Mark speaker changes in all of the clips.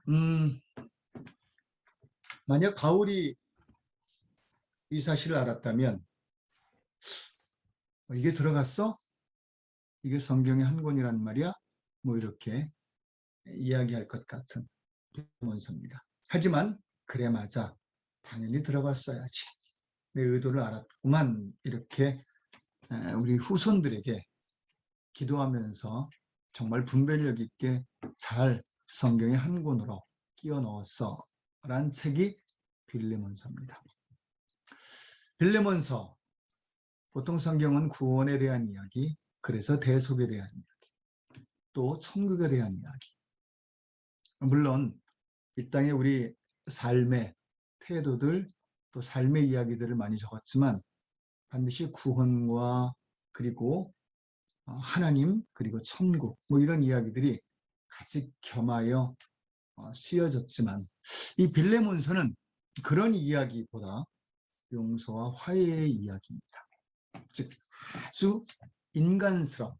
Speaker 1: 음, 만약 바울이 이 사실을 알았다면 이게 들어갔어? 이게 성경의 한 권이란 말이야? 뭐 이렇게 이야기할 것 같은 원서입니다. 하지만 그래 맞아. 당연히 들어갔어야지. 내 의도를 알았구만. 이렇게 우리 후손들에게 기도하면서 정말 분별력 있게 잘 성경의 한 권으로 끼워 넣었어 라는 책이 빌레몬서입니다. 빌레몬서, 보통 성경은 구원에 대한 이야기, 그래서 대속에 대한 이야기, 또 천국에 대한 이야기. 물론 이 땅에 우리 삶의 태도들, 또 삶의 이야기들을 많이 적었지만 반드시 구원과 그리고 하나님, 그리고 천국, 뭐 이런 이야기들이 같이 겸하여 쓰여졌지만 이 빌레몬서는 그런 이야기보다 용서와 화해의 이야기입니다. 즉 아주 인간스러운,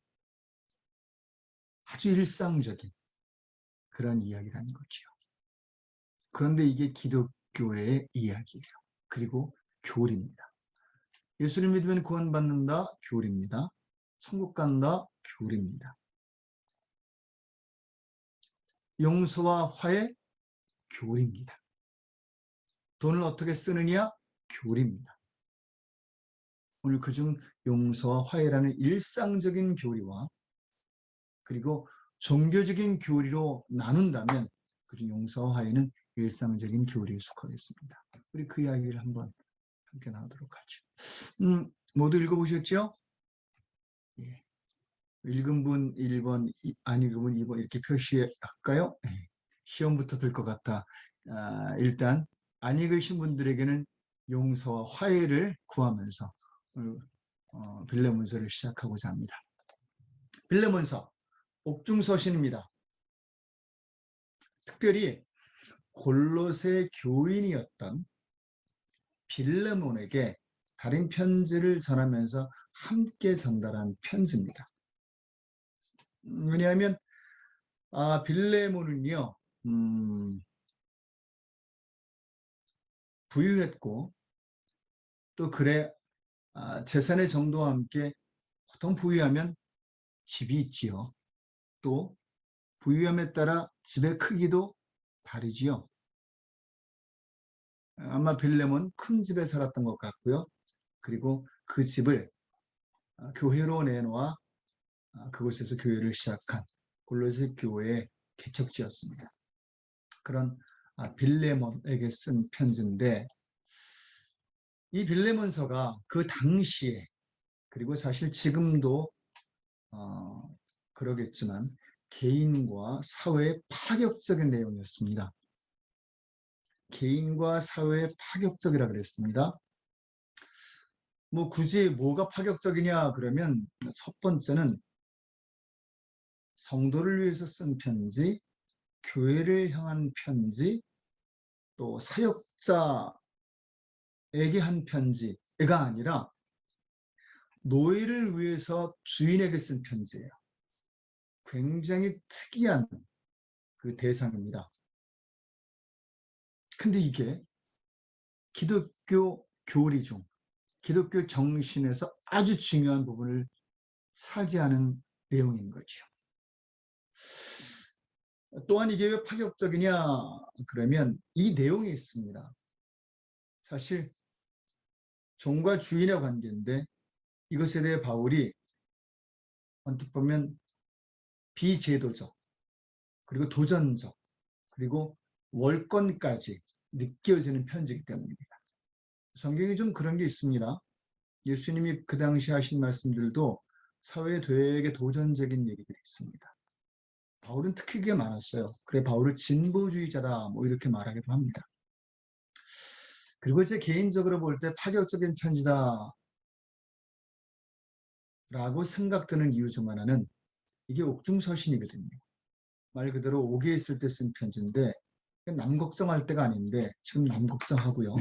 Speaker 1: 아주 일상적인 그런 이야기라는 거죠. 그런데 이게 기독교의 이야기예요. 그리고 교리입니다. 예수를 믿으면 구원받는다, 교리입니다. 천국 간다, 교리입니다. 용서와 화해, 교리입니다. 돈을 어떻게 쓰느냐, 교리입니다. 오늘 그중 용서와 화해라는 일상적인 교리와 그리고 종교적인 교리로 나눈다면 그중 용서와 화해는 일상적인 교리에 속하겠습니다. 우리 그 이야기를 한번 함께 나누도록 하죠. 모두 읽어보셨죠? 예. 읽은 분 1번, 안 읽은 분 2번 이렇게 표시할까요? 예. 시험부터 들 것 같다. 일단 안 읽으신 분들에게는 용서와 화해를 구하면서 빌레몬서를 시작하고자 합니다. 빌레몬서, 옥중서신입니다. 특별히 골로새 교인이었던 빌레몬에게 다른 편지를 전하면서 함께 전달한 편지입니다. 왜냐하면 빌레몬은요 부유했고 또 그래 재산의 정도와 함께 보통 부유하면 집이 있지요. 또 부유함에 따라 집의 크기도 다르지요. 아마 빌레몬 큰 집에 살았던 것 같고요. 그리고 그 집을 교회로 내놓아 그곳에서 교회를 시작한 골로새 교회의 개척지였습니다. 그런 빌레몬에게 쓴 편지인데 이 빌레몬서가 그 당시에 그리고 사실 지금도 그러겠지만 개인과 사회의 파격적인 내용이었습니다. 개인과 사회의 파격적이라 그랬습니다. 뭐 굳이 뭐가 파격적이냐 그러면 첫 번째는 성도를 위해서 쓴 편지, 교회를 향한 편지, 또 사역자에게 한 편지가 아니라 노예를 위해서 주인에게 쓴 편지예요. 굉장히 특이한 그 대상입니다. 근데 이게 기독교 교리 중 기독교 정신에서 아주 중요한 부분을 차지하는 내용인 거죠. 또한 이게 왜 파격적이냐 그러면 이 내용이 있습니다. 사실 종과 주인의 관계인데 이것에 대해 바울이 언뜻 보면 비제도적 그리고 도전적 그리고 월권까지 느껴지는 편지이기 때문입니다. 성경에 좀 그런 게 있습니다. 예수님이 그 당시 하신 말씀들도 사회에 되게 도전적인 얘기들이 있습니다. 바울은 특히 그게 많았어요. 그래 바울을 진보주의자다 뭐 이렇게 말하기도 합니다. 그리고 제 개인적으로 볼 때 파격적인 편지다 라고 생각되는 이유 중 하나는 이게 옥중서신이거든요. 말 그대로 옥에 있을 때 쓴 편지인데 남걱성할 때가 아닌데 지금 남걱성하고요.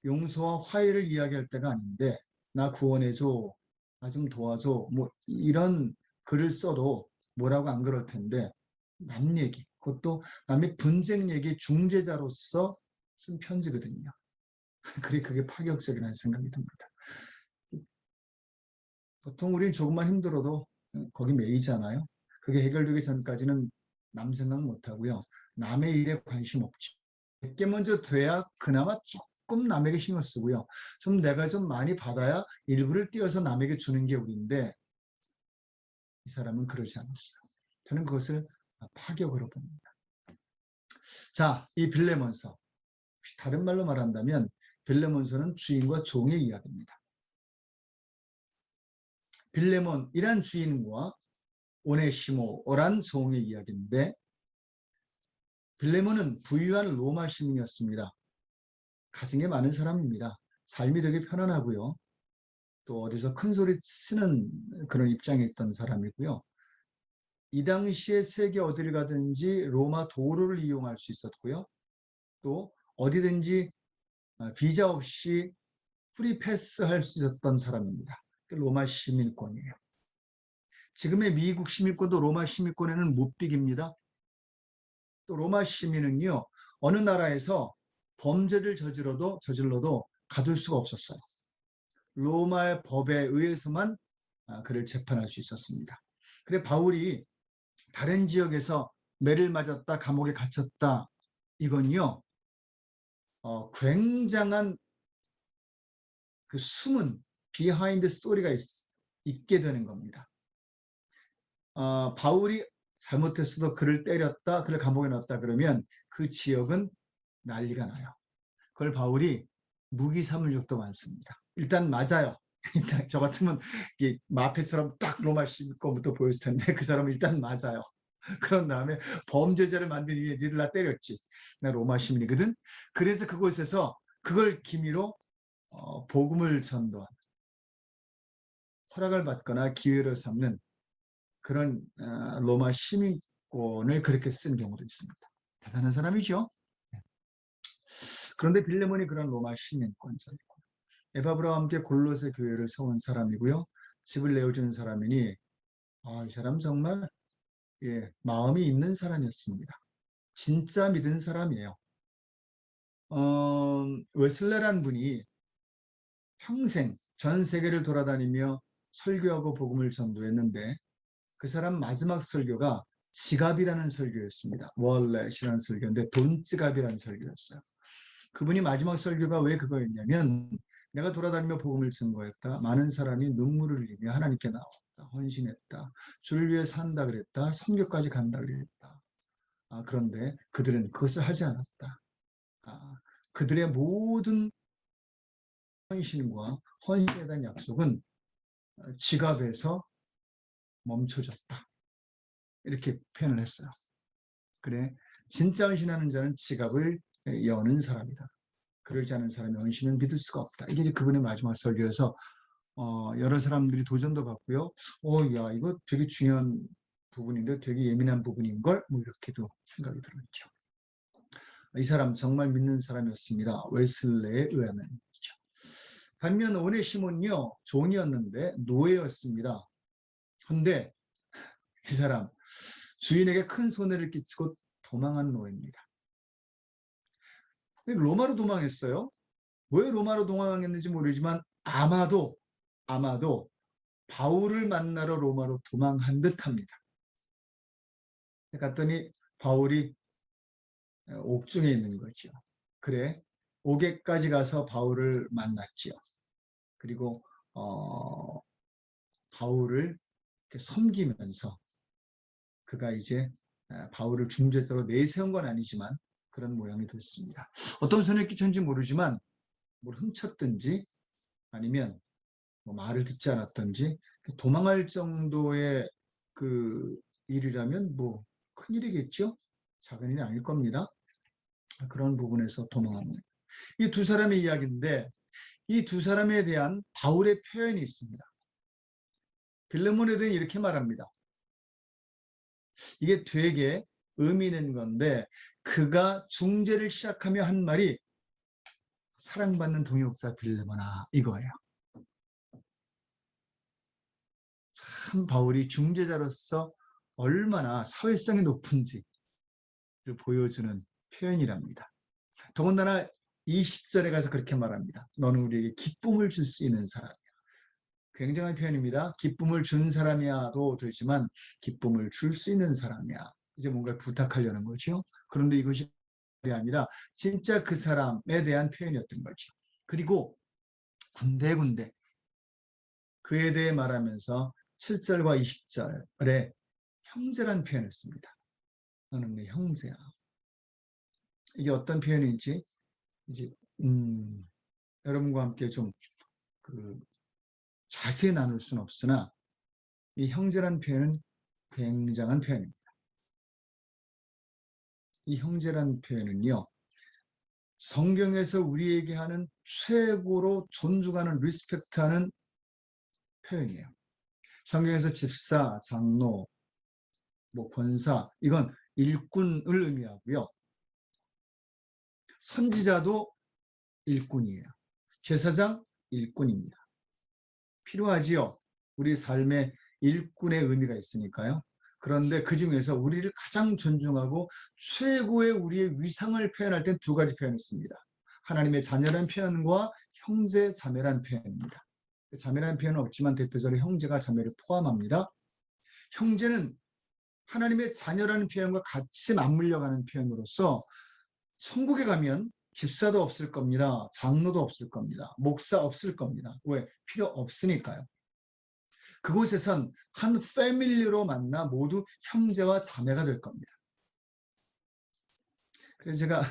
Speaker 1: 용서와 화해를 이야기할 때가 아닌데 나 구원해줘, 나 좀 도와줘 뭐 이런 글을 써도 뭐라고 안 그럴 텐데 남 얘기, 그것도 남의 분쟁 얘기 중재자로서 쓴 편지거든요. 그게 파격적이라는 생각이 듭니다. 보통 우리는 조금만 힘들어도 거기 매이잖아요. 그게 해결되기 전까지는 남 생각 못 하고요. 남의 일에 관심 없죠. 내게 먼저 돼야 그나마 조금 남에게 신경 쓰고요. 내가 좀 많이 받아야 일부를 띄워서 남에게 주는 게 우리인데 이 사람은 그러지 않았어요. 저는 그것을 파격으로 봅니다. 자, 이 빌레몬서. 다른 말로 말한다면 빌레몬서는 주인과 종의 이야기입니다. 빌레몬이란 주인과 오네시모란 종의 이야기인데 빌레몬은 부유한 로마 시민이었습니다. 가진 게 많은 사람입니다. 삶이 되게 편안하고요. 또 어디서 큰 소리 치는 그런 입장에 있던 사람이고요. 이 당시에 세계 어디를 가든지 로마 도로를 이용할 수 있었고요. 또 어디든지 비자 없이 프리 패스 할 수 있었던 사람입니다. 로마 시민권이에요. 지금의 미국 시민권도 로마 시민권에는 못 비깁니다. 또 로마 시민은요, 어느 나라에서 범죄를 저질러도 가둘 수가 없었어요. 로마의 법에 의해서만 그를 재판할 수 있었습니다. 그래 바울이 다른 지역에서 매를 맞았다, 감옥에 갇혔다, 이건요, 굉장한 그 숨은 비하인드 스토리가 있게 되는 겁니다. 바울이 잘못했어도 그를 때렸다, 그를 감옥에 넣었다 그러면 그 지역은 난리가 나요. 그걸 바울이 무기 삼을 적도 많습니다. 일단 맞아요. 일단 저 같으면 마페처럼 딱 로마 시민권부터 보였을 텐데 그 사람은 일단 맞아요. 그런 다음에 범죄자를 만들기 위해 니들 나 때렸지. 나 로마 시민이거든. 그래서 그곳에서 그걸 기미로 복음을 전도한 허락을 받거나 기회를 삼는 그런 로마 시민권을 그렇게 쓴 경우도 있습니다. 대단한 사람이죠. 그런데 빌레몬이 그런 로마 시민권자이고 에바브라와 함께 골로새 교회를 세운 사람이고요. 집을 내어주는 사람이니 이 사람 정말 마음이 있는 사람이었습니다. 진짜 믿은 사람이에요. 웨슬레란 분이 평생 전 세계를 돌아다니며 설교하고 복음을 전도했는데 그 사람 마지막 설교가 지갑이라는 설교였습니다. 월렛이라는 설교인데 돈지갑이라는 설교였어요. 그분이 마지막 설교가 왜 그거였냐면 내가 돌아다니며 복음을 증거했다. 많은 사람이 눈물을 흘리며 하나님께 나왔다. 헌신했다. 주를 위해 산다 그랬다. 선교까지 간다 그랬다. 그런데 그들은 그것을 하지 않았다. 그들의 모든 헌신과 헌신에 대한 약속은 지갑에서 멈춰졌다. 이렇게 표현을 했어요. 그래, 진짜 헌신하는 자는 지갑을 여는 사람이다. 그러지 않은 사람의 헌신은 믿을 수가 없다. 이게 그분의 마지막 설교여서 여러 사람들이 도전도 받고요. 야, 이거 되게 중요한 부분인데 되게 예민한 부분인걸? 뭐 이렇게도 생각이 들었죠. 이 사람 정말 믿는 사람이었습니다. 웨슬레에 의하면이죠. 반면 오네시몬은요, 종이었는데 노예였습니다. 그런데 이 사람 주인에게 큰 손해를 끼치고 도망한 노예입니다. 로마로 도망했어요. 왜 로마로 도망했는지 모르지만 아마도 바울을 만나러 로마로 도망한 듯합니다. 갔더니 바울이 옥중에 있는 거죠. 그래, 옥에까지 가서 바울을 만났지요. 그리고 바울을 섬기면서 그가 이제 바울을 중재자로 내세운 건 아니지만 그런 모양이 됐습니다. 어떤 손해를 끼쳤는지 모르지만 뭘 훔쳤든지 아니면 뭐 말을 듣지 않았든지 도망할 정도의 그 일이라면 뭐 큰일이겠죠? 작은 일이 아닐 겁니다. 그런 부분에서 도망합니다. 이 두 사람의 이야기인데 이 두 사람에 대한 바울의 표현이 있습니다. 빌레몬에 대해 이렇게 말합니다. 이게 되게 의미 있는 건데 그가 중재를 시작하며 한 말이 사랑받는 동역자 빌레몬아 이거예요. 참 바울이 중재자로서 얼마나 사회성이 높은지 보여주는 표현이랍니다. 더군다나 20절에 가서 그렇게 말합니다. 너는 우리에게 기쁨을 줄 수 있는 사람이야. 굉장한 표현입니다. 기쁨을 준 사람이야도 되지만 기쁨을 줄 수 있는 사람이야. 이제 뭔가 부탁하려는 거죠. 그런데 이것이 아니라 진짜 그 사람에 대한 표현이었던 거죠. 그리고 군데군데 그에 대해 말하면서 7절과 20절에 형제란 표현을 씁니다. 너는 내 형제야. 이게 어떤 표현인지 이제 여러분과 함께 좀 자세히 나눌 수는 없으나 이 형제란 표현은 굉장한 표현입니다. 이 형제란 표현은요, 성경에서 우리에게 하는 최고로 존중하는 리스펙트하는 표현이에요. 성경에서 집사, 장로, 권사 이건 일꾼을 의미하고요. 선지자도 일꾼이에요. 제사장 일꾼입니다. 필요하지요. 우리 삶에 일꾼의 의미가 있으니까요. 그런데 그 중에서 우리를 가장 존중하고 최고의 우리의 위상을 표현할 때 두 가지 표현을 씁니다. 하나님의 자녀란 표현과 형제, 자매란 표현입니다. 자매란 표현은 없지만 대표적으로 형제가 자매를 포함합니다. 형제는 하나님의 자녀라는 표현과 같이 맞물려가는 표현으로서 천국에 가면 집사도 없을 겁니다. 장로도 없을 겁니다. 목사 없을 겁니다. 왜? 필요 없으니까요. 그곳에선 한 패밀리로 만나 모두 형제와 자매가 될 겁니다. 그래서 제가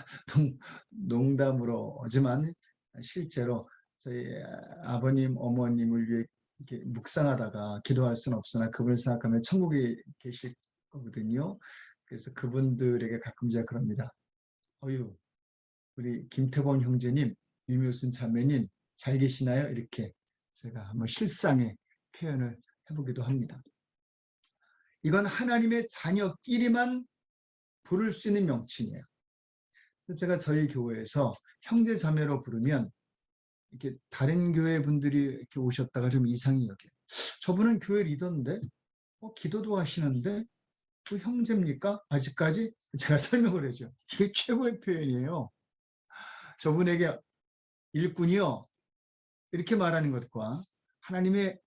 Speaker 1: 농담으로지만 실제로 저희 아버님, 어머님을 위해 이렇게 묵상하다가 기도할 수는 없으나 그분을 생각하면 천국에 계실 거거든요. 그래서 그분들에게 가끔 제가 그럽니다. 어유, 우리 김태범 형제님, 유묘순 자매님 잘 계시나요? 이렇게 제가 한번 실상의 표현을 해보기도 합니다. 이건 하나님의 자녀끼리만 부를 수 있는 명칭이에요. 제가 저희 교회에서 형제 자매로 부르면 이렇게 다른 교회 분들이 이렇게 오셨다가 좀 이상히 여겨요. 저분은 교회 리더인데, 기도도 하시는데, 또 형제입니까? 아직까지? 제가 설명을 해줘요. 이게 최고의 표현이에요. 저분에게 일꾼이요. 이렇게 말하는 것과 하나님의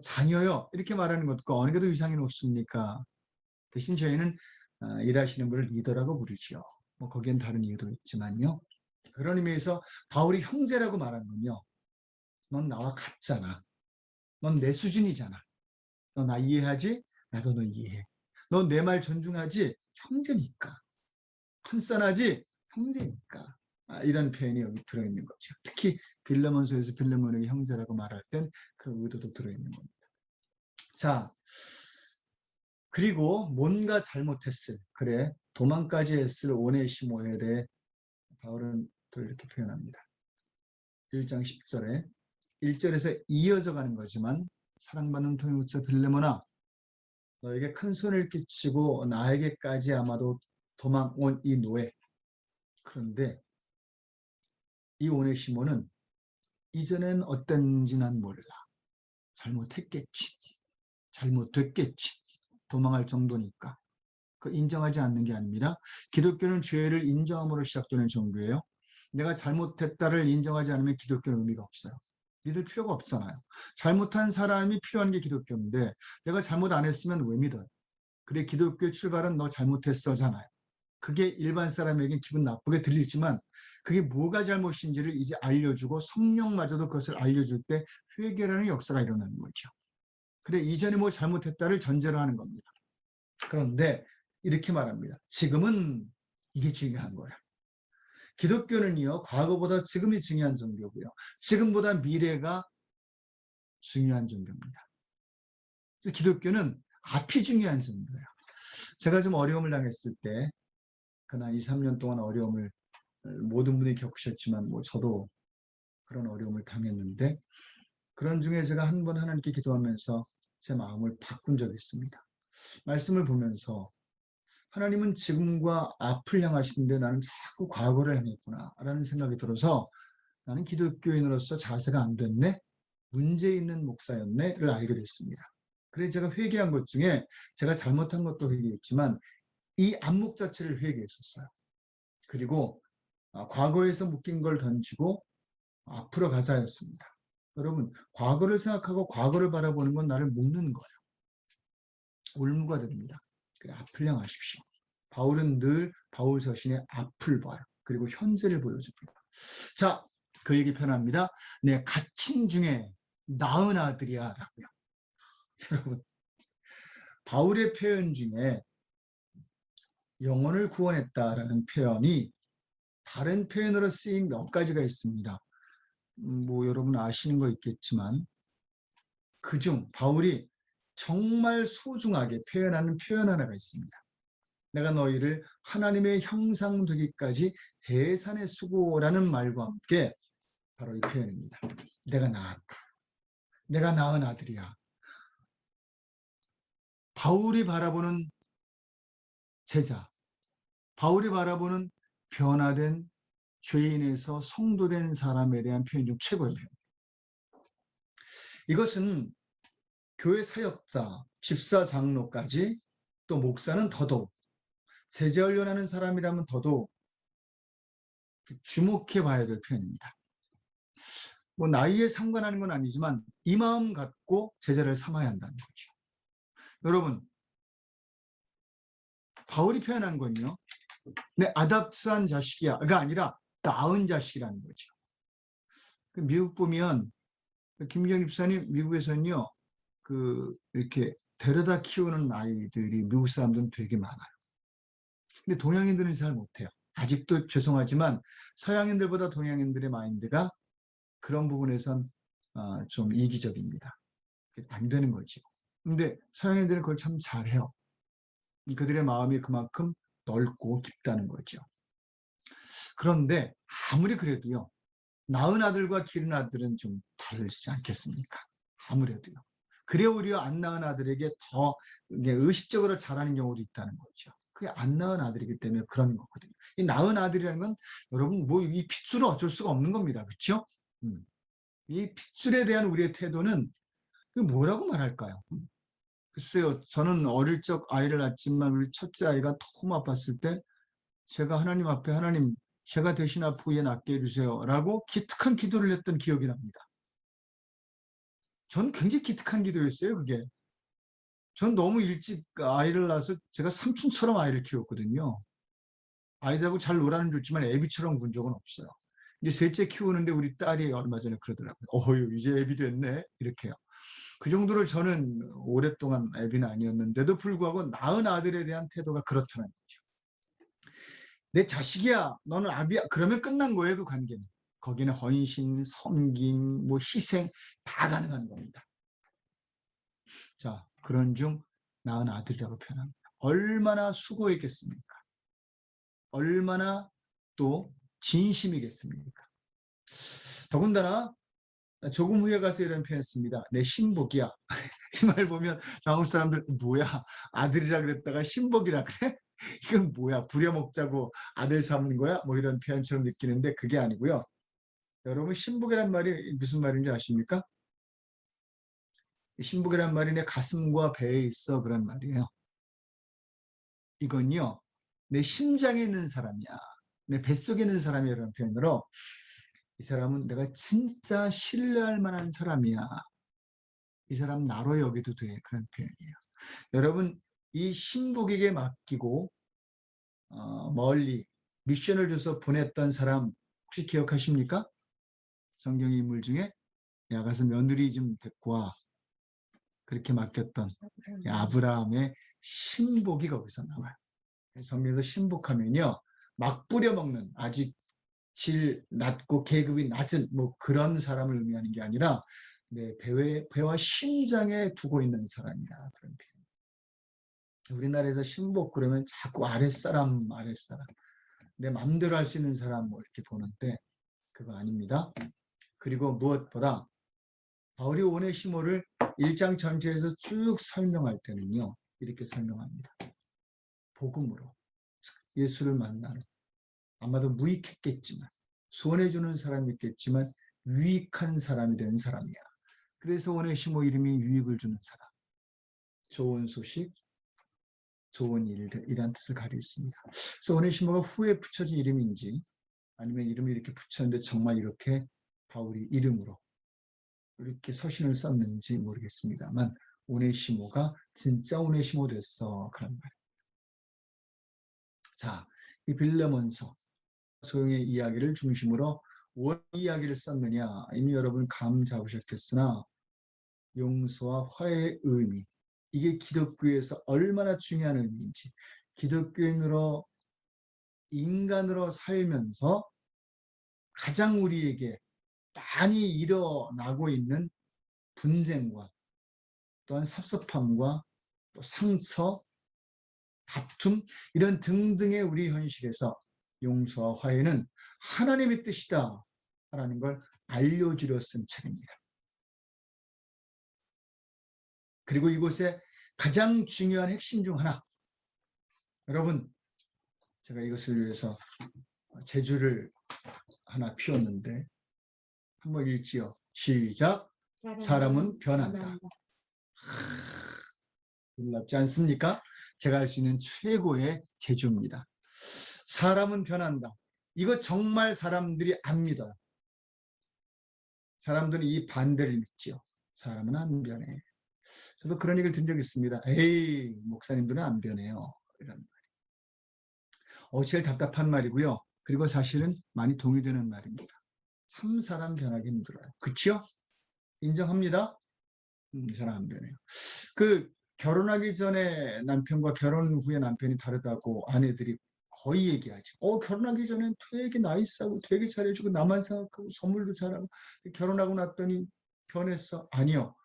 Speaker 1: 자녀요. 이렇게 말하는 것과 어느 게 더 위상이 높습니까? 대신 저희는 일하시는 분을 리더라고 부르죠. 거기엔 다른 이유도 있지만요. 그런 의미에서 바울이 형제라고 말한 건요. 넌 나와 같잖아. 넌 내 수준이잖아. 너 나 이해하지? 나도 너 이해해. 너 내 말 존중하지? 형제니까. 한산하지? 형제니까. 이런 표현이 여기 들어있는 거죠. 특히 빌레몬서에서 빌레몬에게 형제라고 말할 땐 그런 의도도 들어있는 겁니다. 자, 그리고 뭔가 잘못했을, 그래 도망까지 했을 오네시모에 대해 바울은 또 이렇게 표현합니다. 1장 10절에 1절에서 이어져 가는 거지만 사랑받는 통역자 빌레몬아, 너에게 큰 손을 끼치고 나에게까지 아마도 도망온 이 노예. 그런데 이 오네시모는 이전엔 어땠는지 난 몰라. 잘못했겠지. 잘못됐겠지. 도망할 정도니까. 그 인정하지 않는 게 아닙니다. 기독교는 죄를 인정함으로 시작되는 종교예요. 내가 잘못했다를 인정하지 않으면 기독교는 의미가 없어요. 믿을 필요가 없잖아요. 잘못한 사람이 필요한 게 기독교인데 내가 잘못 안 했으면 왜 믿어요? 그래, 기독교의 출발은 너 잘못했어잖아요. 그게 일반 사람에게 기분 나쁘게 들리지만 그게 뭐가 잘못인지를 이제 알려주고 성령마저도 그것을 알려줄 때 회개라는 역사가 일어나는 거죠. 그래, 이전에 뭐 잘못했다를 전제로 하는 겁니다. 그런데 이렇게 말합니다. 지금은 이게 중요한 거야. 기독교는요, 과거보다 지금이 중요한 종교고요. 지금보다 미래가 중요한 종교입니다. 그래서 기독교는 앞이 중요한 종교예요. 제가 좀 어려움을 당했을 때, 그날 2, 3년 동안 어려움을 모든 분이 겪으셨지만, 저도 그런 어려움을 당했는데, 그런 중에 제가 한 번 하나님께 기도하면서 제 마음을 바꾼 적이 있습니다. 말씀을 보면서 하나님은 지금과 앞을 향하시는데 나는 자꾸 과거를 향했구나 라는 생각이 들어서 나는 기독교인으로서 자세가 안 됐네, 문제 있는 목사였네를 알게 됐습니다. 그래서 제가 회개한 것 중에 제가 잘못한 것도 회개했지만 이 안목 자체를 회개했었어요. 그리고 과거에서 묶인 걸 던지고 앞으로 가자였습니다. 여러분, 과거를 생각하고 과거를 바라보는 건 나를 묶는 거예요. 올무가 됩니다. 그래, 앞을 향하십시오. 바울은 늘 바울 서신의 앞을 봐요. 그리고 현재를 보여줍니다. 자, 그 얘기 편합니다. 내 갇힌 중에 낳은 아들이야 라고요. 여러분, 바울의 표현 중에 영혼을 구원했다라는 표현이 다른 표현으로 쓰인 몇 가지가 있습니다. 뭐 여러분 아시는 거 있겠지만 그중 바울이 정말 소중하게 표현하는 표현 하나가 있습니다. 내가 너희를 하나님의 형상 되기까지 해산의 수고라는 말과 함께 바로 이 표현입니다. 내가 낳았다. 내가 낳은 아들이야. 바울이 바라보는 제자, 바울이 바라보는 변화된 죄인에서 성도된 사람에 대한 표현 중 최고의 표현. 이것은 교회 사역자, 집사, 장로까지 또 목사는 더더욱 세제 훈련하는 사람이라면 더더욱 주목해 봐야 될 표현입니다. 뭐 나이에 상관하는 건 아니지만 이 마음 갖고 제자를 삼아야 한다는 거죠. 여러분, 바울이 표현한 건요. 내 아답트한 자식이야가 아니라 낳은 자식이라는 거죠. 미국 보면 김기정 집사님 미국에서는요. 이렇게 데려다 키우는 아이들이 미국 사람들은 되게 많아요. 근데 동양인들은 잘 못해요. 아직도 죄송하지만 서양인들보다 동양인들의 마인드가 그런 부분에선 좀 이기적입니다. 안 되는 거죠. 근데 서양인들은 그걸 참 잘해요. 그들의 마음이 그만큼 넓고 깊다는 거죠. 그런데 아무리 그래도요. 낳은 아들과 기른 아들은 좀 다르지 않겠습니까? 아무래도요. 그래 오히려 안 낳은 아들에게 더 의식적으로 잘하는 경우도 있다는 거죠. 그게 안 낳은 아들이기 때문에 그런 거거든요. 이 낳은 아들이라는 건 여러분 뭐 이 핏줄은 어쩔 수가 없는 겁니다. 그렇죠? 이 핏줄에 대한 우리의 태도는 뭐라고 말할까요? 글쎄요. 저는 어릴 적 아이를 낳았지만 우리 첫째 아이가 너무 아팠을 때 제가 하나님 앞에 하나님 제가 대신 아프게 얘 낫게 해주세요 라고 기특한 기도를 했던 기억이 납니다. 전 굉장히 기특한 기도였어요. 그게. 전 너무 일찍 아이를 낳아서 제가 삼촌처럼 아이를 키웠거든요. 아이들하고 잘 놀아는 줬지만 애비처럼 군 적은 없어요. 이제 셋째 키우는데 우리 딸이 얼마 전에 그러더라고요. 어휴 이제 애비 됐네 이렇게요. 그 정도로 저는 오랫동안 애비는 아니었는데도 불구하고 낳은 아들에 대한 태도가 그렇다는 거죠. 내 자식이야 너는 아비야 그러면 끝난 거예요. 그 관계는. 거기는 헌신, 섬김, 뭐 희생 다 가능한 겁니다. 자, 그런 중 낳은 아들이라고 표현합니다. 얼마나 수고했겠습니까? 얼마나 또 진심이겠습니까? 더군다나 조금 후에 가서 이런 표현했습니다. 내 신복이야. 이 말 보면 한국 사람들 뭐야 아들이라 그랬다가 신복이라 그래? 이건 뭐야 부려먹자고 아들 삼는 거야? 뭐 이런 표현처럼 느끼는데 그게 아니고요. 여러분 신복이란 말이 무슨 말인지 아십니까? 신복이란 말이 내 가슴과 배에 있어 그런 말이에요. 이건요. 내 심장에 있는 사람이야. 내 뱃속에 있는 사람이라는 표현으로 이 사람은 내가 진짜 신뢰할 만한 사람이야. 이 사람 나로 여겨도 돼. 그런 표현이에요. 여러분 이 신복에게 맡기고 멀리 미션을 줘서 보냈던 사람 혹시 기억하십니까? 성경 인물 중에 야 가서 며느리 좀 데리고 와. 그렇게 맡겼던 아브라함의 신복이 거기서 나와요. 성경에서 신복하면요. 막 뿌려먹는 아주 질 낮고 계급이 낮은 뭐 그런 사람을 의미하는 게 아니라 내 배와 심장에 두고 있는 사람이야. 그런 표현. 우리나라에서 신복 그러면 자꾸 아랫사람 내 맘대로 할 수 있는 사람 뭐 이렇게 보는데 그거 아닙니다. 그리고 무엇보다 바울이 오네시모를 1장 전체에서 쭉 설명할 때는요. 이렇게 설명합니다. 복음으로 예수를 만나는 아마도 무익했겠지만 소원해주는 사람이 있겠지만 유익한 사람이 된 사람이야. 그래서 오네시모 이름이 유익을 주는 사람. 좋은 소식, 좋은 일들이란 뜻을 가지고 있습니다. 그래서 오네시모가 후에 붙여진 이름인지 아니면 이름을 이렇게 붙였는데 정말 이렇게 바울이 이름으로 이렇게 서신을 썼는지 모르겠습니다만 오네시모가 진짜 오네시모 됐어. 그런 말. 자, 이 빌레몬서 소용의 이야기를 중심으로 원 이야기를 썼느냐 이미 여러분 감 잡으셨겠으나 용서와 화해의 의미 이게 기독교에서 얼마나 중요한 의미인지 기독교인으로 인간으로 살면서 가장 우리에게 많이 일어나고 있는 분쟁과 또한 섭섭함과 또 상처, 다툼 이런 등등의 우리 현실에서 용서와 화해는 하나님의 뜻이다 라는 걸 알려주려 쓴 책입니다. 그리고 이곳에 가장 중요한 핵심 중 하나 여러분 제가 이것을 위해서 제주를 하나 피웠는데 한번 읽지요. 시작. 사람은 변한다. 놀랍지 않습니까? 제가 할 수 있는 최고의 제주입니다. 사람은 변한다. 이거 정말 사람들이 안 믿어요. 사람들은 이 반대를 믿지요. 사람은 안 변해. 저도 그런 얘기를 든 적이 있습니다. 에이, 목사님들은 안 변해요. 이런 말. 제일 답답한 말이고요. 그리고 사실은 많이 동의되는 말입니다. 참 사람 변하기 힘들어요. 그치요? 인정합니다. 사람 안 변해요. 결혼하기 전에 남편과 결혼 후에 남편이 다르다고 아내들이 거의 얘기하죠. 결혼하기 전엔 되게 나이스하고 되게 잘해주고 나만 생각하고 선물도 잘하고 결혼하고 났더니 변했어. 아니요.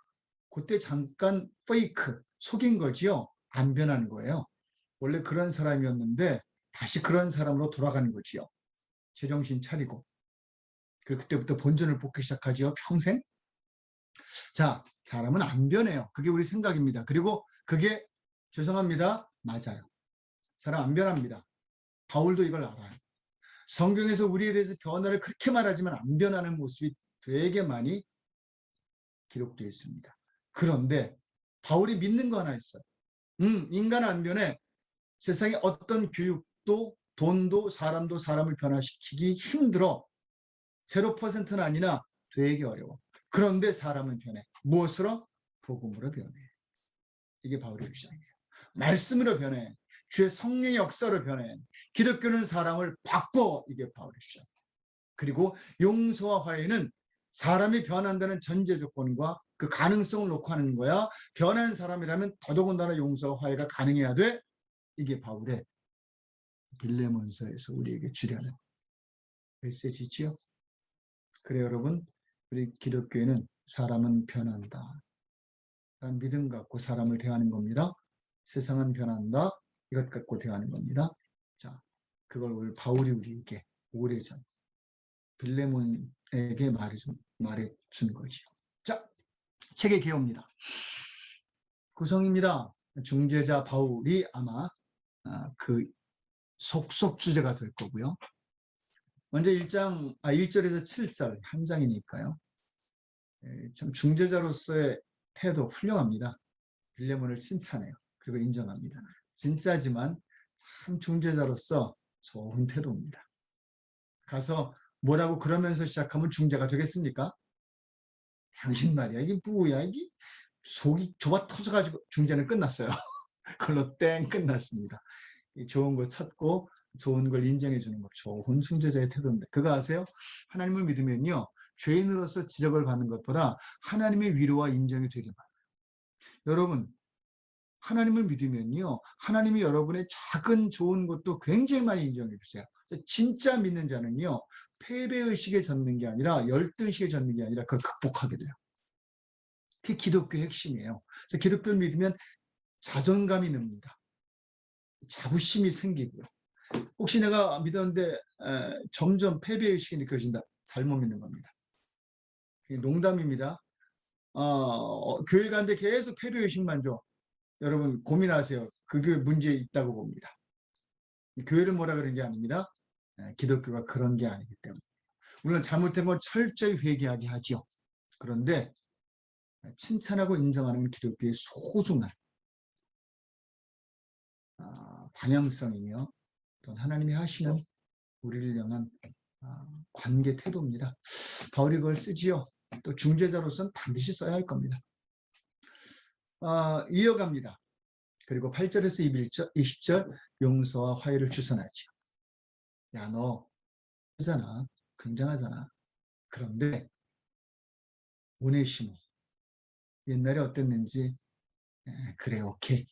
Speaker 1: 그때 잠깐 페이크, 속인 거지요. 안 변하는 거예요. 원래 그런 사람이었는데 다시 그런 사람으로 돌아가는 거지요. 제정신 차리고. 그때부터 본전을 뽑기 시작하지요. 평생. 자, 사람은 안 변해요. 그게 우리 생각입니다. 그리고 그게 죄송합니다. 맞아요. 사람 안 변합니다. 바울도 이걸 알아요. 성경에서 우리에 대해서 변화를 그렇게 말하지만 안 변하는 모습이 되게 많이 기록되어 있습니다. 그런데 바울이 믿는 거 하나 있어요. 인간은 안 변해. 세상에 어떤 교육도 돈도 사람도 사람을 변화시키기 힘들어. 0%는 아니라 되게 어려워. 그런데 사람은 변해. 무엇으로? 복음으로 변해. 이게 바울의 주장이에요. 말씀으로 변해. 주의 성령의 역사로 변해. 기독교는 사람을 바꿔. 이게 바울의 주장. 그리고 용서와 화해는 사람이 변한다는 전제 조건과 그 가능성을 놓고 하는 거야. 변한 사람이라면 더더군다나 용서와 화해가 가능해야 돼. 이게 바울의 빌레몬서에서 우리에게 주려는 메시지지요. 그래 여러분, 우리 기독교에는 사람은 변한다. 라는 믿음 갖고 사람을 대하는 겁니다. 세상은 변한다. 이것 갖고 대하는 겁니다. 자, 그걸 오늘 바울이 우리에게 오래전 빌레몬에게 말해준 거지요. 자, 책의 개요입니다. 구성입니다. 중재자 바울이 아마 그 속속 주제가 될 거고요. 먼저 1절에서 7절 한 장이니까요. 참 중재자로서의 태도 훌륭합니다. 빌레몬을 칭찬해요. 그리고 인정합니다. 진짜지만 참 중재자로서 좋은 태도입니다. 가서 뭐라고 그러면서 시작하면 중재가 되겠습니까? 당신 말이야. 이게 뭐야. 이게 속이 좁아 터져가지고 중재는 끝났어요. 그걸로 땡 끝났습니다. 좋은 거 찾고 좋은 걸 인정해 주는 거 좋은 중재자의 태도인데 그거 아세요? 하나님을 믿으면요. 죄인으로서 지적을 받는 것보다 하나님의 위로와 인정이 되게 많아요. 여러분 하나님을 믿으면요. 하나님이 여러분의 작은 좋은 것도 굉장히 많이 인정해 주세요. 진짜 믿는 자는요. 패배의식에 젖는 게 아니라 열등의식에 젖는 게 아니라 그걸 극복하게 돼요. 그게 기독교의 핵심이에요. 그래서 기독교를 믿으면 자존감이 늡니다. 자부심이 생기고요. 혹시 내가 믿었는데 점점 패배의식이 느껴진다. 잘못 믿는 겁니다. 농담입니다. 교회 가는데 계속 패배의식만 줘. 여러분 고민하세요. 그게 문제 있다고 봅니다. 교회를 뭐라 그런 게 아닙니다. 기독교가 그런 게 아니기 때문에. 물론 잘못된 건 철저히 회개하게 하지요. 그런데 칭찬하고 인정하는 기독교의 소중한 방향성이며 또 하나님이 하시는 우리를 향한 관계 태도입니다. 바울이 그걸 쓰지요. 또 중재자로서는 반드시 써야 할 겁니다. 이어갑니다. 그리고 8절에서 20절 용서와 화해를 주선하지요. 야, 너 하잖아. 굉장하잖아. 그런데 오네시모 옛날에 어땠는지 그래 오케이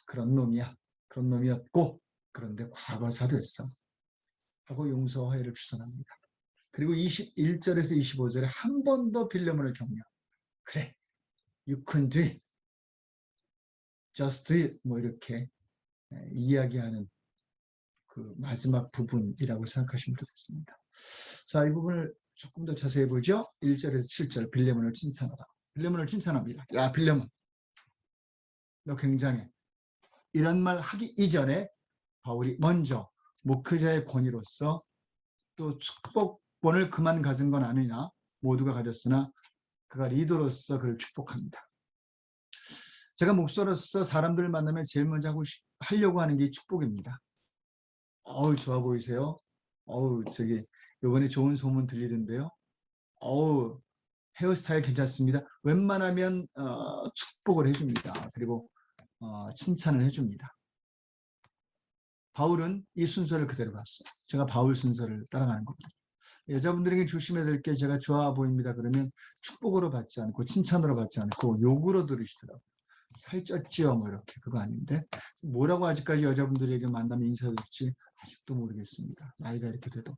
Speaker 1: 그런 놈이야. 그런 놈이었고 그런데 과거사 됐어. 하고 용서와 화해를 주선합니다. 그리고 21절에서 25절에 한 번 더 빌레몬을 격려. 그래, you can do it. just do it. 뭐 이렇게 이야기하는 그 마지막 부분이라고 생각하시면 되겠습니다. 자, 이 부분을 조금 더 자세히 보죠. 1절에서 7절 빌레몬을 칭찬하다. 빌레몬을 칭찬합니다. 야, 빌레몬, 너 굉장해. 이런 말 하기 이전에 바울이 먼저 목회자의 권위로서 또 축복권을 그만 가진 건 아니냐, 모두가 가졌으나 그가 리더로서 그를 축복합니다. 제가 목사로서 사람들을 만나면 제일 먼저 하려고 하는 게 축복입니다. 어우, 좋아 보이세요? 어우, 저기 이번에 좋은 소문 들리던데요. 어우, 헤어스타일 괜찮습니다. 웬만하면 축복을 해줍니다. 그리고 칭찬을 해줍니다. 바울은 이 순서를 그대로 갔어요. 제가 바울 순서를 따라가는 겁니다. 여자분들에게 조심해야 될 게 제가 좋아 보입니다. 그러면 축복으로 받지 않고 칭찬으로 받지 않고 욕으로 들으시더라고요. 살쪘지요 뭐 이렇게. 그거 아닌데 뭐라고 아직까지 여자분들에게 만나면 인사드릴지 아직도 모르겠습니다. 나이가 이렇게 돼도.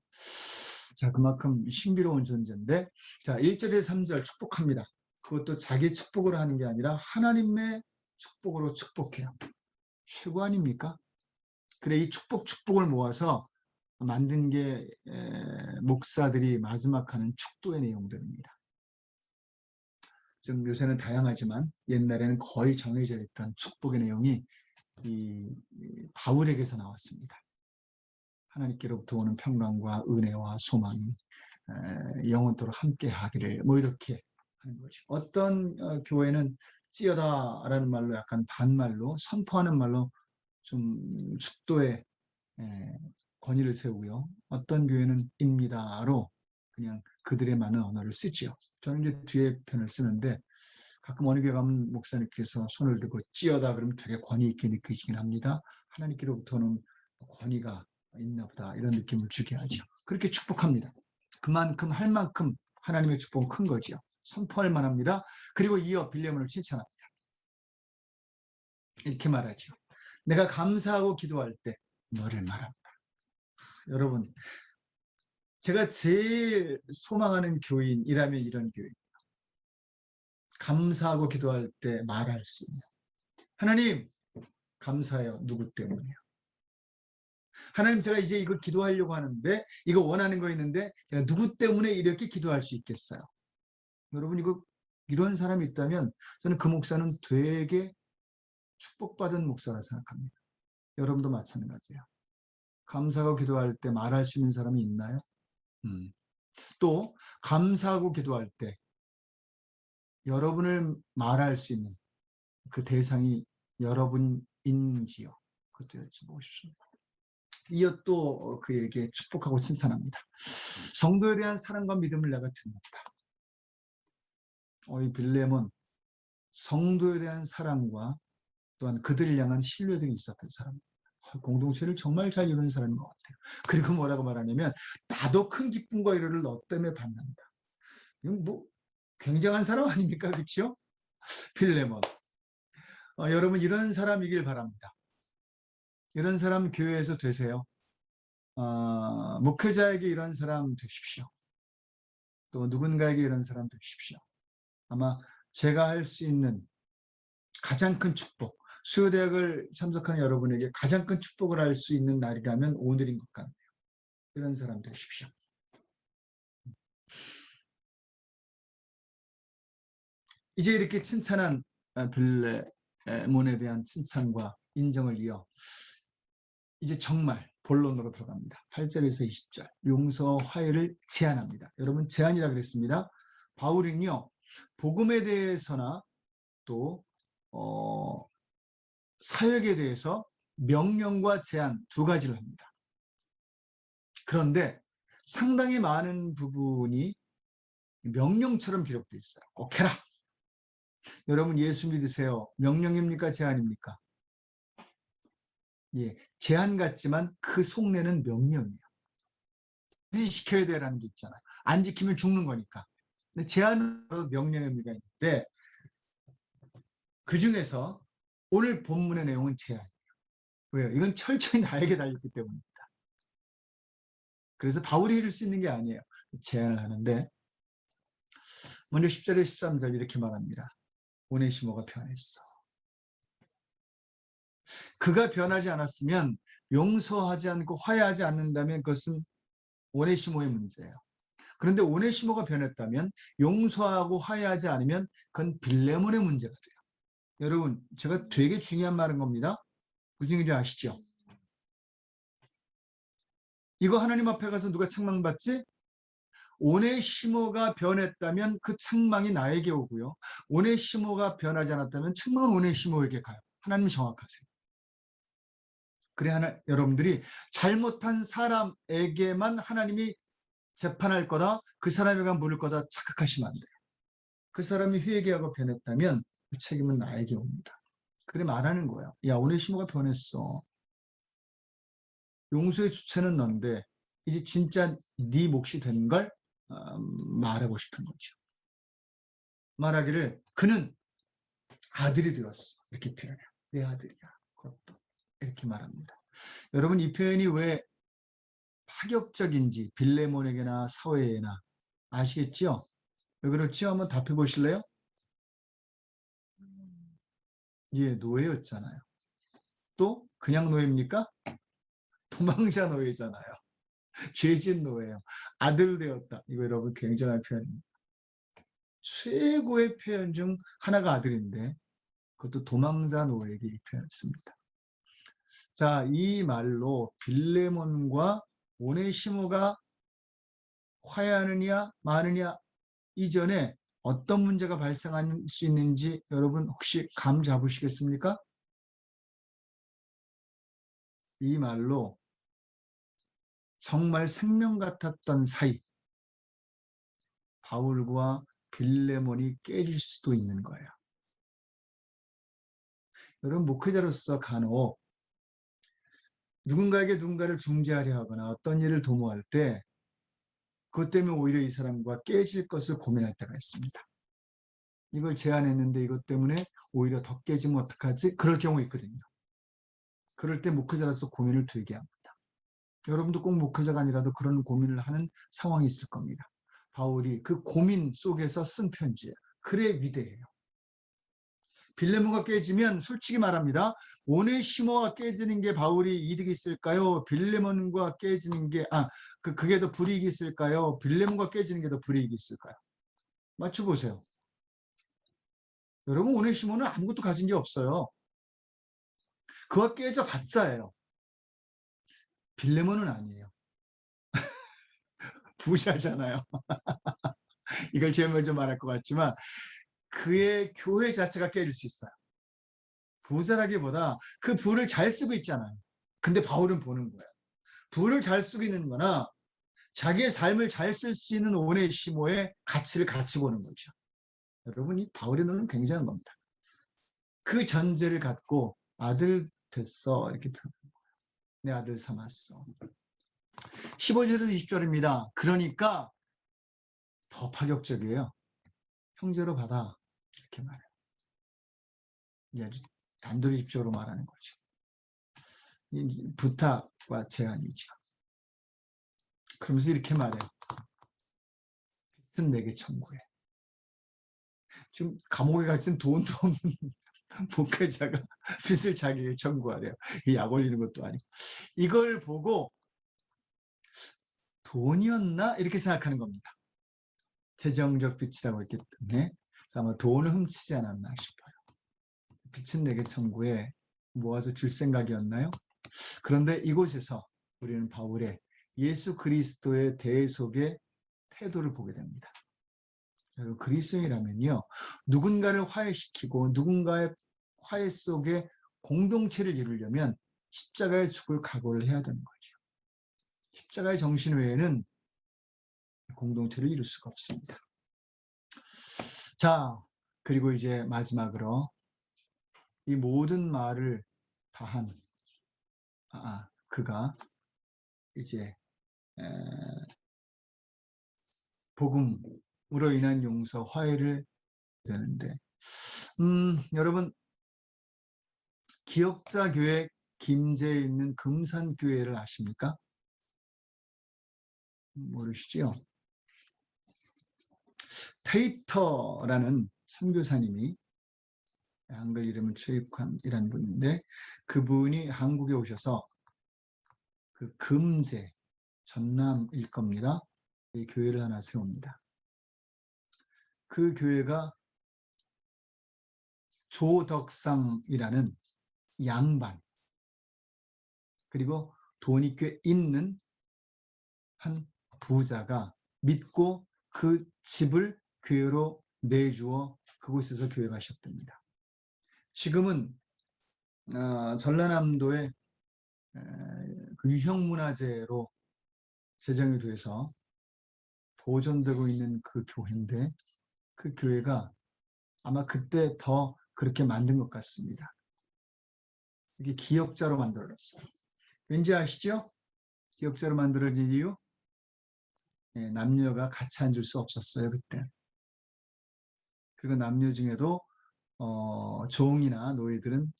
Speaker 1: 자, 그만큼 신비로운 존재인데, 자, 1절에서 3절 축복합니다. 그것도 자기 축복으로 하는 게 아니라 하나님의 축복으로 축복해요. 최고 아닙니까? 그래, 이 축복을 모아서 만든 게 목사들이 마지막 하는 축도의 내용들입니다. 좀 요새는 다양하지만 옛날에는 거의 정해져 있던 축복의 내용이 이 바울에게서 나왔습니다. 하나님께로부터 오는 평강과 은혜와 소망이 영원토록 함께 하기를, 뭐 이렇게 하는 거죠. 어떤 교회는 찌어다라는 말로 약간 반말로 선포하는 말로 좀 축도의 권위를 세우고요. 어떤 교회는 입니다로 그냥 그들의 많은 언어를 쓰지요. 저는 이제 뒤에 편을 쓰는데 가끔 어느 교회 가면 목사님께서 손을 들고 찌어다 그러면 되게 권위 있게 느껴지긴 합니다. 하나님께로부터는 권위가 있나 보다 이런 느낌을 주게 하죠. 그렇게 축복합니다. 그만큼 할 만큼 하나님의 축복은 큰 거죠. 선포할 만합니다. 그리고 이어 빌레몬을 칭찬합니다. 이렇게 말하죠. 내가 감사하고 기도할 때 너를 말합니다. 여러분, 제가 제일 소망하는 교인이라면 이런 교인. 감사하고 기도할 때 말할 수 있는. 하나님, 감사해요. 누구 때문에요? 하나님, 제가 이제 이거 기도하려고 하는데, 이거 원하는 거 있는데, 제가 누구 때문에 이렇게 기도할 수 있겠어요? 여러분, 이런 사람이 있다면, 저는 그 목사는 되게 축복받은 목사라 생각합니다. 여러분도 마찬가지예요. 감사하고 기도할 때 말할 수 있는 사람이 있나요? 또, 감사하고 기도할 때, 여러분을 말할 수 있는 그 대상이 여러분인지요? 그것도 여쭤보고 싶습니다. 이어 또 그에게 축복하고 칭찬합니다. 성도에 대한 사랑과 믿음을 내가 드립니다. 이 빌레몬, 성도에 대한 사랑과 또한 그들을 향한 신뢰들이 있었던 사람입니다. 공동체를 정말 잘 이루는 사람인 것 같아요. 그리고 뭐라고 말하냐면 나도 큰 기쁨과 위로를 너 때문에 받는다. 이건 뭐 굉장한 사람 아닙니까? 그렇죠? 빌레몬. 여러분 이런 사람이길 바랍니다. 이런 사람 교회에서 되세요. 목회자에게 이런 사람 되십시오. 또 누군가에게 이런 사람 되십시오. 아마 제가 할 수 있는 가장 큰 축복, 수요대학을 참석하는 여러분에게 가장 큰 축복을 할 수 있는 날이라면 오늘인 것 같네요. 이런 사람 되십시오. 이제 이렇게 칭찬한 빌레몬에 대한 칭찬과 인정을 이어 이제 정말 본론으로 들어갑니다. 8절에서 20절 용서 화해를 제안합니다. 여러분 제안이라 그랬습니다. 바울은요 복음에 대해서나 또 사역에 대해서 명령과 제한 두 가지를 합니다. 그런데 상당히 많은 부분이 명령처럼 기록되어 있어요. 꼭 해라. 여러분 예수 믿으세요. 명령입니까? 제한입니까? 예, 제한 같지만 그 속내는 명령이에요. 지켜야 되라는 게 있잖아요. 안 지키면 죽는 거니까. 근데 제한으로 명령의 의미가 있는데 그 중에서 오늘 본문의 내용은 제한이에요. 왜요? 이건 철저히 나에게 달렸기 때문입니다. 그래서 바울이 해줄 수 있는 게 아니에요. 제안을 하는데 먼저 10절에 13절 이렇게 말합니다. 오네시모가 변했어. 그가 변하지 않았으면 용서하지 않고 화해하지 않는다면 그것은 오네시모의 문제예요. 그런데 오네시모가 변했다면 용서하고 화해하지 않으면 그건 빌레몬의 문제가 돼요. 여러분 제가 되게 중요한 말인 겁니다. 무슨 얘기인지 아시죠? 이거 하나님 앞에 가서 누가 책망받지? 오네시모가 변했다면 그 책망이 나에게 오고요. 오네시모가 변하지 않았다면 책망은 오네시모에게 가요. 하나님이 정확하세요. 그래 여러분들이 잘못한 사람에게만 하나님이 재판할 거다. 그 사람에게만 물을 거다 착각하시면 안 돼요. 그 사람이 회개하고 변했다면 그 책임은 나에게 옵니다. 그래 말하는 거예요. 야 오네시모가 변했어. 용서의 주체는 넌데 이제 진짜 네 몫이 된 걸 말하고 싶은 거죠. 말하기를 그는 아들이 되었어. 이렇게 표현해요. 내 아들이야. 그것도 이렇게 말합니다. 여러분 이 표현이 왜 파격적인지 빌레몬에게나 사회에나 아시겠지요? 왜 그렇지요? 한번 답해 보실래요? 예, 노예였잖아요. 또 그냥 노예입니까? 도망자 노예잖아요. 죄진 노예예요. 아들 되었다. 이거 여러분 굉장한 표현입니다. 최고의 표현 중 하나가 아들인데 그것도 도망자 노예에게 이 표현을 씁니다. 자, 이 말로 빌레몬과 오네시모가 화해하느냐 마느냐 이전에 어떤 문제가 발생할 수 있는지 여러분 혹시 감 잡으시겠습니까? 이 말로 정말 생명 같았던 사이 바울과 빌레몬이 깨질 수도 있는 거예요. 여러분 목회자로서 간혹 누군가에게 누군가를 중재하려 하거나 어떤 일을 도모할 때 그것 때문에 오히려 이 사람과 깨질 것을 고민할 때가 있습니다. 이걸 제안했는데 이것 때문에 오히려 더 깨지면 어떡하지? 그럴 경우 있거든요. 그럴 때 목회자로서 고민을 되게 합니다. 여러분도 꼭 목회자가 아니라도 그런 고민을 하는 상황이 있을 겁니다. 바울이 그 고민 속에서 쓴 편지예요. 그래 위대해요. 빌레몬가 깨지면 솔직히 말합니다. 오네시모가 깨지는 게 바울이 이득이 있을까요? 빌레몬과 깨지는 게 그게 더 불이익이 있을까요? 빌레몬과 깨지는 게 더 불이익이 있을까요? 맞춰보세요. 여러분 오네시모는 아무것도 가진 게 없어요. 그와 깨져 봤자예요. 빌레몬은 아니에요. 부자잖아요. 이걸 제일 먼저 말할 것 같지만 그의 교회 자체가 깨질 수 있어요. 부자라기보다 그 부를 잘 쓰고 있잖아요. 근데 바울은 보는 거예요. 부를 잘 쓰고 있는 거나 자기의 삶을 잘 쓸 수 있는 오네시모의 가치를 같이 보는 거죠. 여러분이 바울의 눈은 굉장한 겁니다. 그 전제를 갖고 아들 됐어 이렇게 표현해요. 내 아들 삼았어. 15절에서 20절입니다. 그러니까 더 파격적이에요. 형제로 받아 이렇게 말해요. 아주 단도직입적으로 말하는 거죠. 부탁과 제안이죠. 그러면서 이렇게 말해요. 빚은 내게 청구해. 지금 감옥에 갇힌 돈도 없는 목회자가 빚을 자기에게 청구하래요. 약 올리는 것도 아니고. 이걸 보고 돈이었나? 이렇게 생각하는 겁니다. 재정적 빚이라고 했기 때문에 아마 돈을 훔치지 않았나 싶어요. 빚은 내게 청구해 모아서 줄 생각이었나요? 그런데 이곳에서 우리는 바울의 예수 그리스도의 대속의 태도를 보게 됩니다. 여러분 그리스도인이라면요. 누군가를 화해시키고 누군가의 화해 속에 공동체를 이루려면 십자가의 죽을 각오를 해야 되는 거죠. 십자가의 정신 외에는 공동체를 이룰 수가 없습니다. 자, 그리고 이제 마지막으로 이 모든 말을 다한 그가 이제 복음으로 인한 용서, 화해를 되는데, 여러분, 기역자 교회 김제에 있는 금산교회를 아십니까? 모르시죠? 테이터라는 선교사님이 한글 이름을 최익환이라는 분인데, 그분이 한국에 오셔서 그 금제, 전남일 겁니다. 이 교회를 하나 세웁니다. 그 교회가 조덕상이라는 양반, 그리고 돈이 꽤 있는 한 부자가 믿고 그 집을 교회로 내주어 그곳에서 교회가 시작됩니다. 지금은 전라남도의 그 유형문화재로 제정이 돼서 보존되고 있는 그 교회인데, 그 교회가 아마 그때 더 그렇게 만든 것 같습니다. 이게 기역자로 만들어졌어요. 왠지 아시죠? 기역자로 만들어진 이유? 남녀가 같이 앉을 수 없었어요, 그때. 그리고 남녀 중에도 종이나 노예들은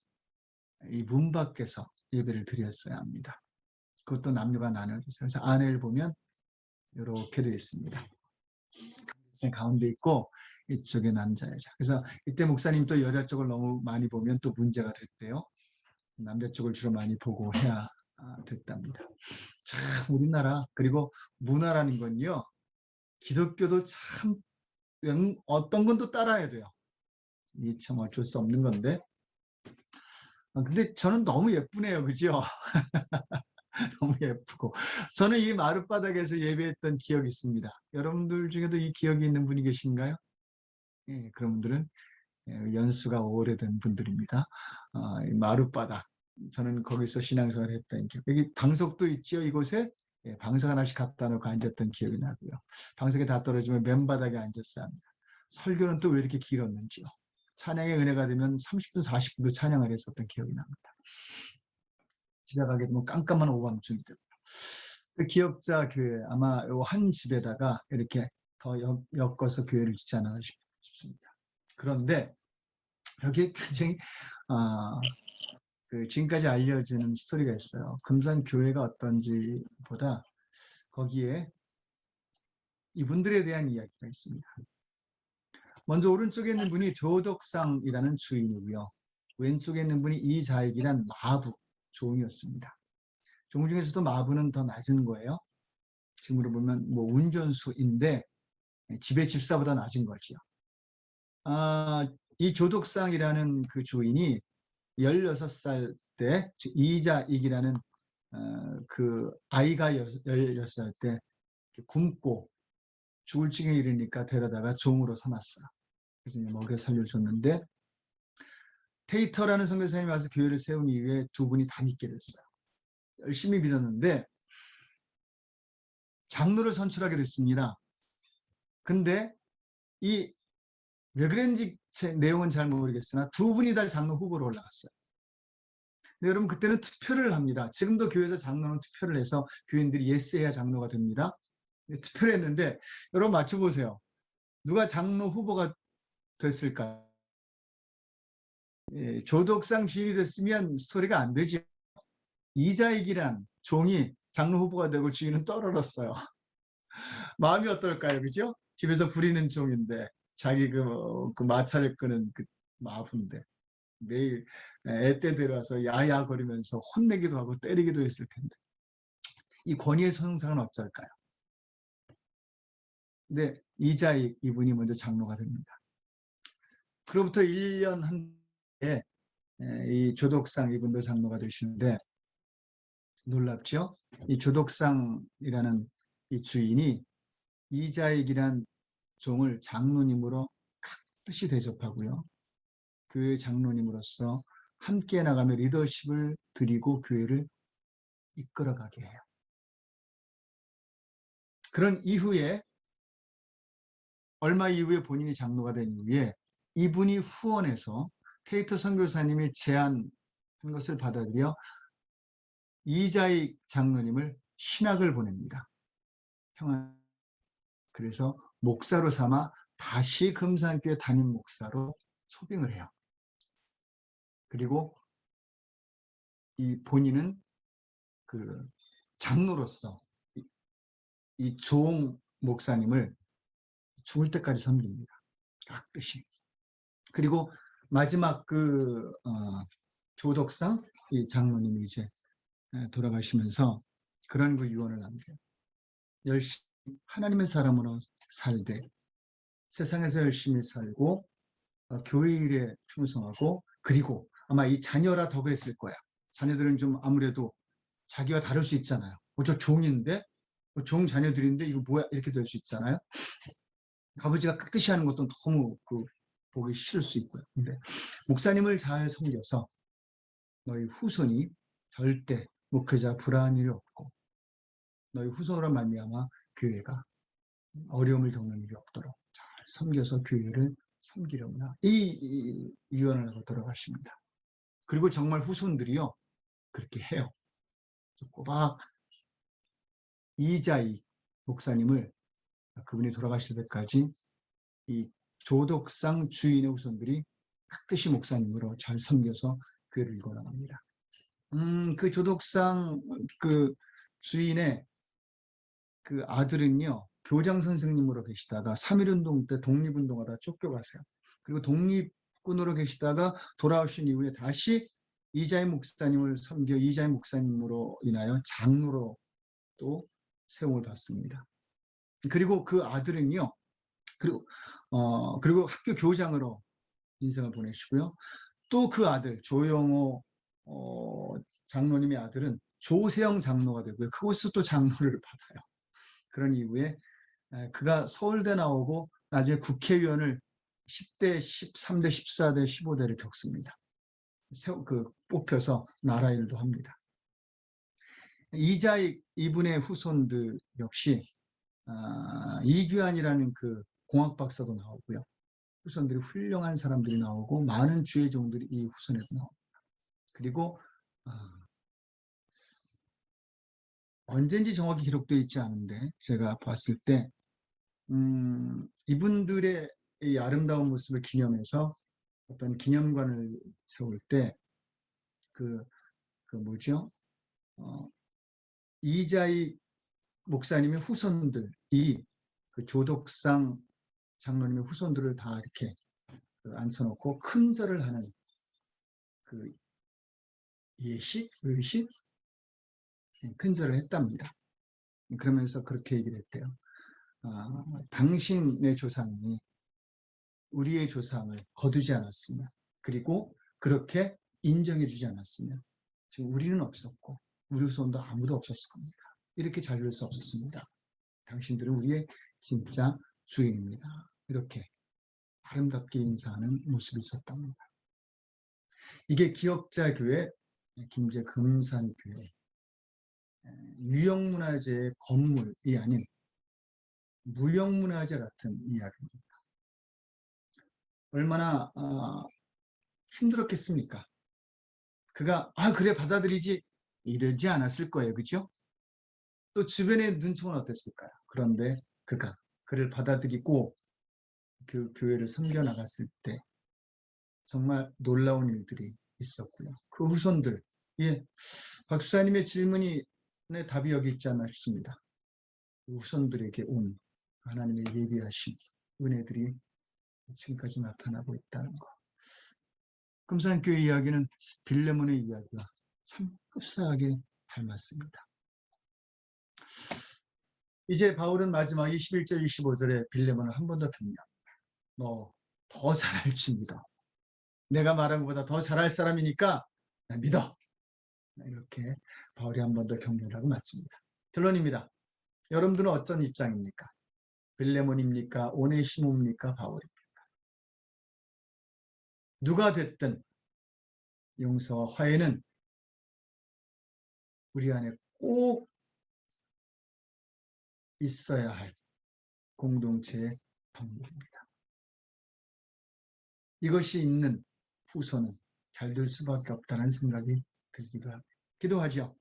Speaker 1: 이 문 밖에서 예배를 드렸어야 합니다. 그것도 남녀가 나눠졌어요. 그래서 안을 보면 이렇게 되어 있습니다. 가운데 있고 이쪽에 남자, 여자. 그래서 이때 목사님 또 여자 쪽을 너무 많이 보면 또 문제가 됐대요. 남자 쪽을 주로 많이 보고 해야 됐답니다. 참 우리나라, 그리고 문화라는 건요, 기독교도 참 어떤 건 또 따라야 돼요. 이 참 어쩔 수 없는 건데. 근데 저는 너무 예쁘네요, 그죠? 너무 예쁘고. 저는 이 마룻바닥에서 예배했던 기억이 있습니다. 여러분들 중에도 이 기억이 있는 분이 계신가요? 예, 그런 분들은 연수가 오래된 분들입니다. 마룻바닥. 저는 거기서 신앙생활을 했던 기억. 여기 방석도 있지요, 이곳에. 예, 방석 하나씩 갖다 놓고 앉았던 기억이 나고요. 방석에 다 떨어지면 맨바닥에 앉았어야 합니다. 설교는 또 왜 이렇게 길었는지요. 찬양의 은혜가 되면 30분, 40분도 찬양을 했었던 기억이 납니다. 집에 가게 되면 깜깜한 오밤중이 되고요. 그 기역자 교회, 아마 한 집에다가 이렇게 더 엮어서 교회를 짓지 않았나 싶습니다. 그런데 여기에 굉장히 그 지금까지 알려지는 스토리가 있어요. 금산 교회가 어떤지 보다 거기에 이분들에 대한 이야기가 있습니다. 먼저 오른쪽에 있는 분이 조덕상이라는 주인이고요. 왼쪽에 있는 분이 이자익이란 마부, 종이었습니다. 종 중에서도 마부는 더 낮은 거예요. 지금으로 보면 뭐 운전수인데 집의 집사보다 낮은 거죠. 이 조덕상이라는 그 주인이 16살 때 이자익이라는 그 아이가 16살 때 굶고 죽을 찌경에 이르니까 데려다가 종으로 삼았어요. 그래서 먹여 살려줬는데, 테이터라는 선교사님이 와서 교회를 세운 이후에 두 분이 다 믿게 됐어요. 열심히 믿었는데 장로를 선출하게 됐습니다. 근데 이 왜 그런지 내용은 잘 모르겠으나 두 분이 다 장로 후보로 올라갔어요. 근데 여러분, 그때는 투표를 합니다. 지금도 교회에서 장로는 투표를 해서 교인들이 예스해야 장로가 됩니다. 투표를 했는데 여러분 맞춰보세요. 누가 장로 후보가 됐을까요? 조덕상 주인이 됐으면 스토리가 안 되죠. 이자익이란 종이 장로 후보가 되고 주인은 떨어졌어요. 마음이 어떨까요? 그죠? 집에서 부리는 종인데 자기 그 마차를 끄는 그 마부인데 매일 애때 데려와서 야야거리면서 혼내기도 하고 때리기도 했을 텐데 이 권위의 손상은 어쩔까요? 근데 이자익 이분이 먼저 장로가 됩니다. 그로부터 1년 한 뒤에 이 조덕상 이분도 장로가 되시는데 놀랍죠? 이 조덕상이라는 이 주인이 이자익이란 종을 장로님으로 뜻이 대접하고요. 그 장로님으로서 함께 나가며 리더십을 드리고 교회를 이끌어가게 해요. 그런 이후에 얼마 이후에 본인이 장로가 된 이후에 이분이 후원해서 테이터 선교사님이 제안한 것을 받아들여 이자익 장로님을 신학을 보냅니다. 그래서 목사로 삼아 다시 금산교회 담임 목사로 소빙을 해요. 그리고 이 본인은 그 장로로서 이 조홍 목사님을 죽을 때까지 섬깁니다. 깍듯이. 그리고 마지막 조덕상 이 장로님이 이제 돌아가시면서 그런 그 유언을 남겨요. 열심히 하나님의 사람으로 살되 세상에서 열심히 살고 교회 일에 충성하고, 그리고 아마 이 자녀라 더 그랬을 거야. 자녀들은 좀 아무래도 자기와 다를 수 있잖아요. 저 종인데, 종 자녀들인데 이거 뭐야 이렇게 될 수 있잖아요. 아버지가 깍듯이 하는 것도 너무 보기 싫을 수 있고요. 근데 목사님을 잘 섬겨서 너희 후손이 절대 목회자 불안한 일이 없고 너희 후손으로 말미암아 교회가 어려움을 겪는 일이 없도록 잘 섬겨서 교회를 섬기려구나, 이 유언을 하고 돌아가십니다. 그리고 정말 후손들이요 그렇게 해요. 꼬박 이자익 목사님을 그분이 돌아가실 때까지 이 조덕상 주인의 후손들이 깍듯이 목사님으로 잘 섬겨서 교회를 이끌어나갑니다. 그 조덕상 그 주인의 그 아들은요 교장 선생님으로 계시다가 3.1운동 때 독립운동하다 쫓겨가세요. 그리고 독립군으로 계시다가 돌아오신 이후에 다시 이자익 목사님을 섬겨 이자익 목사님으로 인하여 장로로 또 세움을 받습니다. 그리고 그 아들은요 그리고 학교 교장으로 인생을 보내시고요. 또 그 아들 조영호 장로님의 아들은 조세영 장로가 되고요. 그곳에서 또 장로를 받아요. 그런 이후에 그가 서울대 나오고 나중에 국회의원을 10대, 13대, 14대, 15대를 겪습니다. 뽑혀서 나라 일도 합니다. 이자익 이분의 후손들 역시 이규환이라는 그 공학 박사도 나오고요. 후손들이 훌륭한 사람들이 나오고 많은 주의 종들이 이 후손에도 나옵니다. 그리고 언젠지 정확히 기록되어 있지 않은데 제가 봤을 때 이분들의 이 아름다운 모습을 기념해서 어떤 기념관을 세울 때 뭐죠? 이자익 목사님의 후손들이 그 조덕상 장로님의 후손들을 다 이렇게 앉혀놓고 큰 절을 하는 그 예식, 의식, 큰 절을 했답니다. 그러면서 그렇게 얘기를 했대요. 당신의 조상이 우리의 조상을 거두지 않았으면, 그리고 그렇게 인정해주지 않았으면 지금 우리는 없었고 우리 후손도 아무도 없었을 겁니다. 이렇게 자유할 수 없었습니다. 당신들은 우리의 진짜 주인입니다. 이렇게 아름답게 인사하는 모습이 있었답니다. 이게 기억자교회, 김제 금산교회 유형문화재의 건물이 아닌 무형문화재 같은 이야기입니다. 얼마나 힘들었겠습니까? 그가 그래 받아들이지 이러지 않았을 거예요. 그죠? 또 주변의 눈총은 어땠을까요? 그런데 그가 그를 받아들이고 그 교회를 섬겨나갔을 때 정말 놀라운 일들이 있었고요. 그 후손들, 박수사님의 질문이 답이 여기 있지 않나 싶습니다. 그 후손들에게 온 하나님의 예비하신 은혜들이 지금까지 나타나고 있다는 것. 금산교회 이야기는 빌레몬의 이야기와 참 흡사하게 닮았습니다. 이제 바울은 마지막 21절, 25절에 빌레몬을 한 번 더 격려합니다. 너 더 잘할지 믿어. 내가 말한 것보다 더 잘할 사람이니까 믿어. 이렇게 바울이 한 번 더 격려를 하고 마칩니다. 결론입니다. 여러분들은 어떤 입장입니까? 빌레몬입니까? 오네시모입니까? 바울입니까? 누가 됐든 용서와 화해는 우리 안에 꼭 있어야 할 공동체의 덕목입니다. 이것이 있는 후손은 잘 될 수밖에 없다는 생각이 들기도 합니다. 기도하죠.